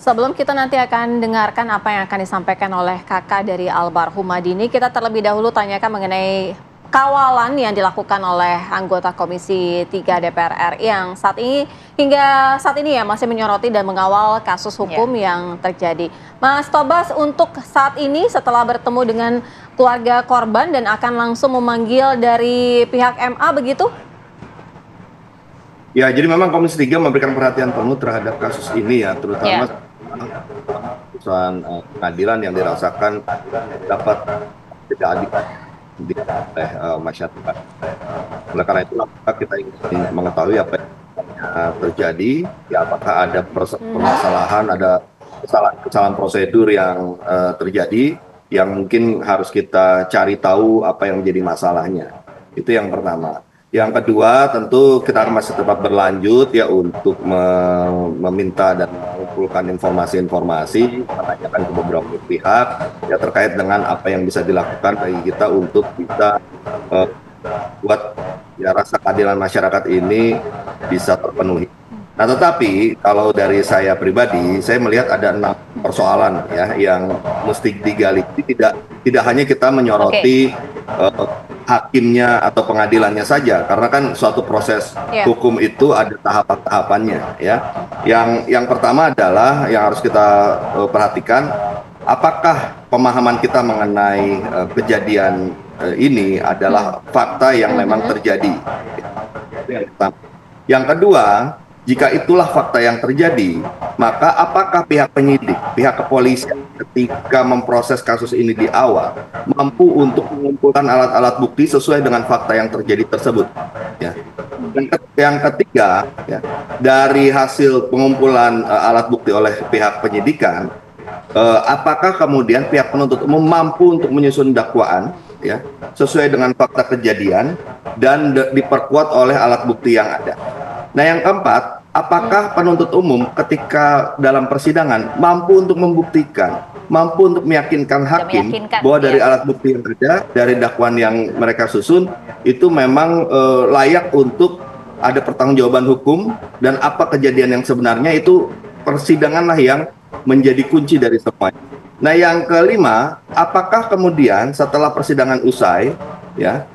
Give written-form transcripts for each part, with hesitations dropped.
Sebelum kita nanti akan dengarkan apa yang akan disampaikan oleh kakak dari almarhum Madini, kita terlebih dahulu tanyakan mengenai kawalan yang dilakukan oleh anggota Komisi 3 DPR RI yang hingga saat ini ya masih menyoroti dan mengawal kasus hukum yang terjadi. Mas Tobas, untuk saat ini setelah bertemu dengan keluarga korban dan akan langsung memanggil dari pihak MA begitu? Ya, jadi memang Komisi 3 memberikan perhatian penuh terhadap kasus ini ya, terutama putusan pengadilan yang dirasakan dapat tidak adil oleh masyarakat. Oleh karena itu kita ingin mengetahui apa yang terjadi, ya apakah ada permasalahan, ada kesalahan prosedur yang terjadi, yang mungkin harus kita cari tahu apa yang menjadi masalahnya. Itu yang pertama. Yang kedua, tentu kita akan masih tetap berlanjut ya untuk meminta dan mengumpulkan informasi-informasi, menanyakan ke beberapa pihak ya terkait dengan apa yang bisa dilakukan bagi kita untuk bisa buat ya rasa keadilan masyarakat ini bisa terpenuhi. Nah, tetapi kalau dari saya pribadi, saya melihat ada 6 persoalan ya yang mesti digali. Tidak hanya kita menyoroti hakimnya atau pengadilannya saja, karena kan suatu proses hukum itu ada tahapan-tahapannya ya. Yang pertama adalah yang harus kita perhatikan, apakah pemahaman kita mengenai kejadian ini adalah fakta yang memang terjadi. Itu yang pertama. Yang kedua, jika itulah fakta yang terjadi, maka apakah pihak penyidik, pihak kepolisian ketika memproses kasus ini di awal mampu untuk mengumpulkan alat-alat bukti sesuai dengan fakta yang terjadi tersebut? Ya. Yang ketiga, ya, dari hasil pengumpulan alat bukti oleh pihak penyidikan, apakah kemudian pihak penuntut umum mampu untuk menyusun dakwaan, ya, sesuai dengan fakta kejadian dan diperkuat oleh alat bukti yang ada? Nah, yang keempat, apakah penuntut umum ketika dalam persidangan mampu untuk membuktikan, mampu untuk meyakinkan hakim bahwa dari alat bukti yang ada, dari dakwaan yang mereka susun, itu memang layak untuk ada pertanggungjawaban hukum, dan apa kejadian yang sebenarnya, itu persidanganlah yang menjadi kunci dari semuanya. Nah, yang kelima, apakah kemudian setelah persidangan usai, ya,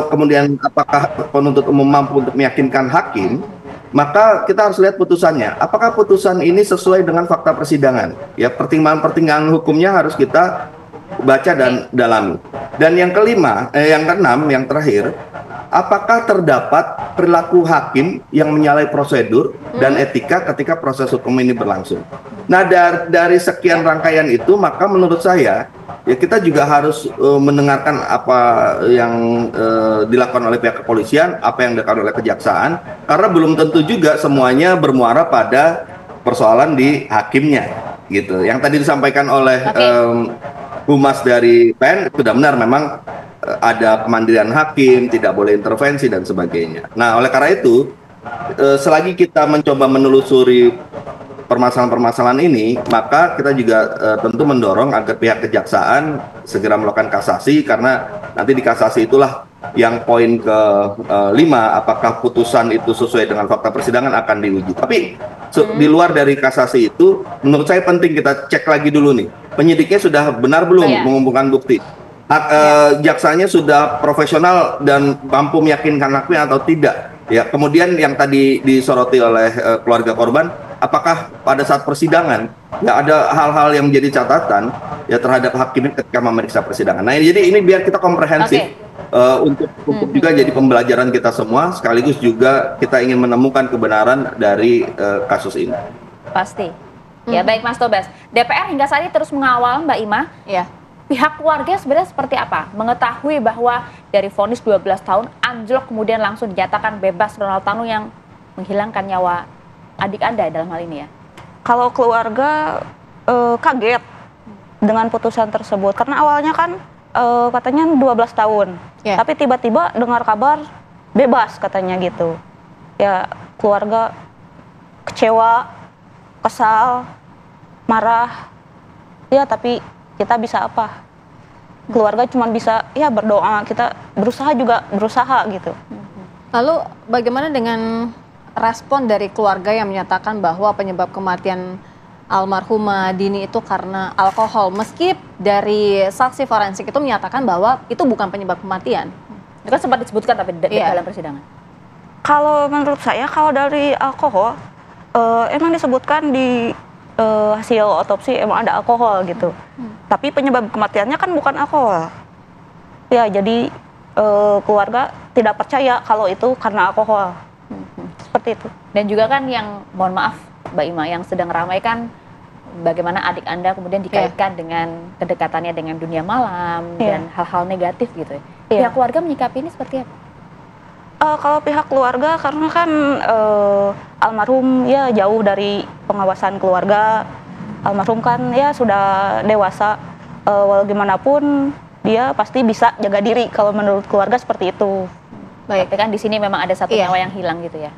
kemudian apakah penuntut umum mampu untuk meyakinkan hakim, maka kita harus lihat putusannya. Apakah putusan ini sesuai dengan fakta persidangan? Ya, pertimbangan-pertimbangan hukumnya harus kita baca dan dalami. Dan yang kelima, yang keenam, yang terakhir, apakah terdapat perilaku hakim yang menyalahi prosedur dan etika ketika proses hukum ini berlangsung? Nah, dari sekian rangkaian itu, maka menurut saya, ya kita juga harus mendengarkan apa yang dilakukan oleh pihak kepolisian, apa yang dilakukan oleh kejaksaan, karena belum tentu juga semuanya bermuara pada persoalan di hakimnya, gitu. Yang tadi disampaikan oleh Humas dari PN sudah benar, memang ada kemandirian hakim, tidak boleh intervensi dan sebagainya. Nah, oleh karena itu, selagi kita mencoba menelusuri permasalahan-permasalahan ini, maka kita juga tentu mendorong agar pihak kejaksaan segera melakukan kasasi, karena nanti di kasasi itulah yang poin ke-5, apakah putusan itu sesuai dengan fakta persidangan akan diuji. Tapi di luar dari kasasi itu, menurut saya penting kita cek lagi dulu nih, penyidiknya sudah benar belum mengumpulkan bukti, jaksanya sudah profesional dan mampu meyakinkan hakimnya atau tidak. Ya, kemudian yang tadi disoroti oleh keluarga korban, apakah pada saat persidangan ya ada hal-hal yang menjadi catatan ya terhadap hakim ketika memeriksa persidangan. Nah, jadi ini biar kita komprehensif untuk juga jadi pembelajaran kita semua, sekaligus juga kita ingin menemukan kebenaran dari kasus ini. Pasti. Ya, baik Mas Tobas. DPR hingga saat ini terus mengawal, Mbak Ima. Ya. Pihak keluarga sebenarnya seperti apa? Mengetahui bahwa dari vonis 12 tahun anjlok kemudian langsung dinyatakan bebas Ronald Tanu yang menghilangkan nyawa adik Anda dalam hal ini ya? Kalau keluarga kaget dengan putusan tersebut, karena awalnya kan katanya 12 tahun, tapi tiba-tiba dengar kabar bebas katanya gitu. Ya, keluarga kecewa, kesal, marah, ya tapi kita bisa apa? Keluarga cuma bisa ya berdoa, kita berusaha juga berusaha gitu. Lalu bagaimana dengan respon dari keluarga yang menyatakan bahwa penyebab kematian almarhumah Dini itu karena alkohol, meski dari saksi forensik itu menyatakan bahwa itu bukan penyebab kematian. Itu kan sempat disebutkan tapi dalam persidangan. Kalau menurut saya, kalau dari alkohol, emang disebutkan di hasil otopsi emang ada alkohol gitu. Tapi penyebab kematiannya kan bukan alkohol. Ya, jadi keluarga tidak percaya kalau itu karena alkohol. Seperti itu. Dan juga kan yang, mohon maaf Mbak Ima, yang sedang ramai kan bagaimana adik Anda kemudian dikaitkan dengan kedekatannya dengan dunia malam dan hal-hal negatif gitu. Pihak keluarga menyikapi ini seperti apa? Kalau pihak keluarga, karena kan almarhum ya jauh dari pengawasan keluarga. Almarhum kan ya sudah dewasa, walau gimana pun dia pasti bisa jaga diri kalau menurut keluarga seperti itu. Baik, tapi kan di sini memang ada satu nyawa yang hilang gitu ya.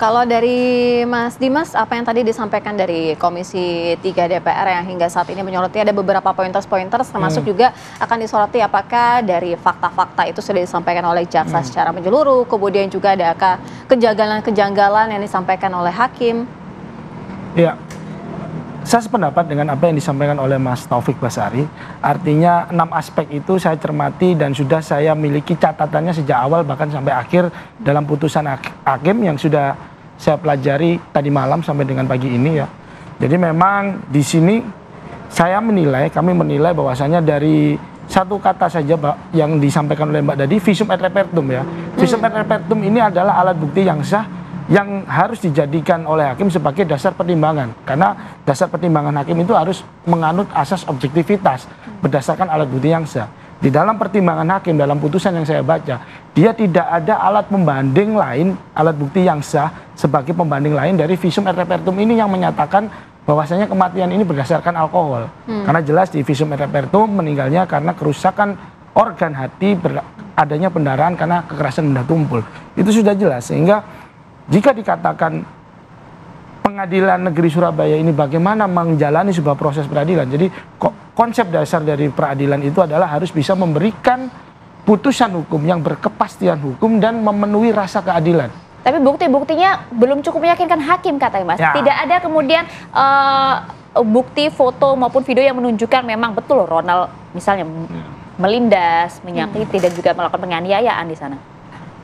Kalau dari Mas Dimas, apa yang tadi disampaikan dari Komisi 3 DPR yang hingga saat ini menyoroti ada beberapa pointers termasuk juga akan disoroti apakah dari fakta-fakta itu sudah disampaikan oleh jaksa secara menyeluruh, kemudian juga adakah kejanggalan-kejanggalan yang disampaikan oleh hakim? Ya, saya sependapat dengan apa yang disampaikan oleh Mas Taufik Basari. Artinya 6 aspek itu saya cermati dan sudah saya miliki catatannya sejak awal bahkan sampai akhir dalam putusan hakim yang sudah saya pelajari tadi malam sampai dengan pagi ini ya. Jadi memang di sini kami menilai bahwasanya dari satu kata saja yang disampaikan oleh Mbak Dadi, visum et repertum ya. Visum et repertum ini adalah alat bukti yang sah yang harus dijadikan oleh hakim sebagai dasar pertimbangan. Karena dasar pertimbangan hakim itu harus menganut asas objektivitas berdasarkan alat bukti yang sah. Di dalam pertimbangan hakim, dalam putusan yang saya baca, dia tidak ada alat pembanding lain, alat bukti yang sah sebagai pembanding lain dari visum et repertum ini yang menyatakan bahwasanya kematian ini berdasarkan alkohol. Karena jelas di visum et repertum meninggalnya karena kerusakan organ hati, adanya pendarahan karena kekerasan benda tumpul. Itu sudah jelas, sehingga jika dikatakan Pengadilan Negeri Surabaya ini bagaimana menjalani sebuah proses peradilan. Jadi konsep dasar dari peradilan itu adalah harus bisa memberikan putusan hukum yang berkepastian hukum dan memenuhi rasa keadilan. Tapi bukti-buktinya belum cukup meyakinkan hakim katanya Mas. Ya. Tidak ada kemudian bukti foto maupun video yang menunjukkan memang betul Ronald misalnya melindas, menyakiti dan juga melakukan penganiayaan di sana.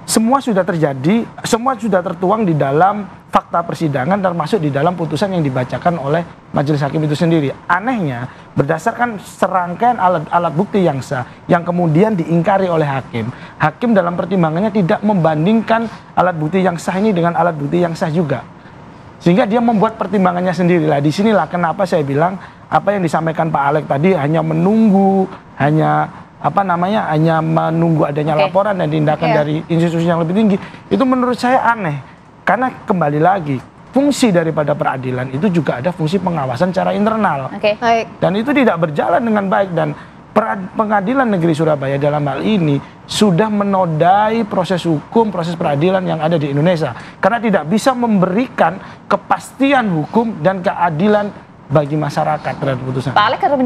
Semua sudah terjadi, semua sudah tertuang di dalam fakta persidangan termasuk di dalam putusan yang dibacakan oleh majelis hakim itu sendiri. Anehnya, berdasarkan serangkaian alat bukti yang sah yang kemudian diingkari oleh hakim, hakim dalam pertimbangannya tidak membandingkan alat bukti yang sah ini dengan alat bukti yang sah juga. Sehingga dia membuat pertimbangannya sendirilah. Disinilah kenapa saya bilang apa yang disampaikan Pak Alek tadi hanya menunggu, hanya menunggu adanya laporan dan tindakan dari institusi yang lebih tinggi. Itu menurut saya aneh. Karena kembali lagi, fungsi daripada peradilan itu juga ada fungsi pengawasan secara internal. Dan itu tidak berjalan dengan baik. Dan Pengadilan Negeri Surabaya dalam hal ini sudah menodai proses hukum, proses peradilan yang ada di Indonesia. Karena tidak bisa memberikan kepastian hukum dan keadilan bagi masyarakat terhadap putusan. Pak Alek